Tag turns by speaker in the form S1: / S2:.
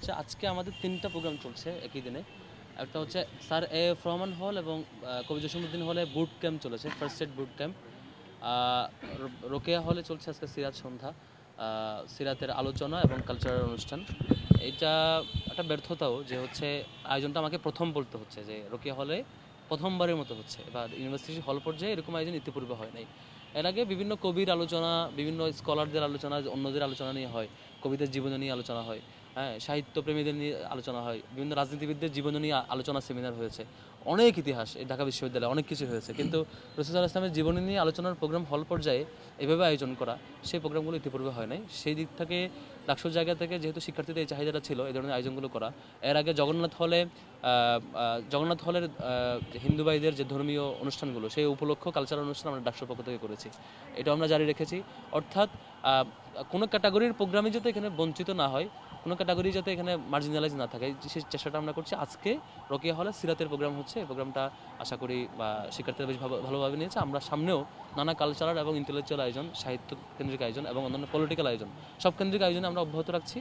S1: হচ্ছে আজকে আমাদের 3টা প্রোগ্রাম চলছে একই দিনে। একটা হচ্ছে স্যার এ এফ রহমান হল এবং কবি জসিমউদ্দিন হলে বুট ক্যাম্প চলেছে, first set boot camp. Rokeya হলে চলছে আজকে সিরাত সন্ধ্যা, সিরাতের আলোচনা এবং কালচারাল অনুষ্ঠান। এটা একটা ব্যর্থতাও যে হচ্ছে আয়োজনটা আমাকে প্রথম বলতে হচ্ছে যে রোকেয়া হলে প্রথমবারের মতো হচ্ছে, বা ইউনিভার্সিটি হল পর্যায়ে এরকম আয়োজন ইতিপূর্বে হয় নাই। এর আগে বিভিন্ন কবির আলোচনা, বিভিন্ন স্কলারদের আলোচনা, অন্যদের আলোচনা নিয়ে হয়, কবিদের জীবনী নিয়ে আলোচনা হয়, হ্যাঁ, সাহিত্যপ্রেমীদের নিয়ে আলোচনা হয়, বিভিন্ন রাজনীতিবিদদের জীবনী নিয়ে আলোচনা সেমিনার হয়েছে, অনেক ইতিহাস এই ঢাকা বিশ্ববিদ্যালয়ে অনেক কিছু হয়েছে। কিন্তু রসুল ইসলামের জীবনী নিয়ে আলোচনার প্রোগ্রাম হল পর্যায়ে এভাবে আয়োজন করা, সেই প্রোগ্রামগুলো ইতিপূর্বে হয় নাই। সেই দিক থেকে ডাকসুর জায়গা থেকে যেহেতু শিক্ষার্থীদের এই চাহিদাটা ছিল এই ধরনের আয়োজনগুলো করা। এর আগে জগন্নাথ হলের যে হিন্দু ভাইদের যে ধর্মীয় অনুষ্ঠানগুলো, সেই উপলক্ষ কালচারাল অনুষ্ঠান আমরা ডাকসুর পক্ষ থেকে করেছি, এটা আমরা জারি রেখেছি। অর্থাৎ কোনো ক্যাটাগরির প্রোগ্রামই যাতে এখানে বঞ্চিত না হয়, কোনো ক্যাটাগরি যাতে এখানে মার্জিনালাইজ না থাকে, সেই চেষ্টাটা আমরা করছি। আজকে রোকেয়া হলে সিরাতের প্রোগ্রাম হচ্ছে, এই প্রোগ্রামটা আশা করি শিক্ষার্থীরা বেশ ভালোভাবে নিয়েছে। আমরা সামনেও নানা কালচারাল এবং ইন্টেলেকচুয়াল আয়োজন, সাহিত্য কেন্দ্রিক আয়োজন এবং অন্যান্য পলিটিক্যাল আয়োজন, সব কেন্দ্রিক আয়োজনে আমরা অব্যাহত রাখছি।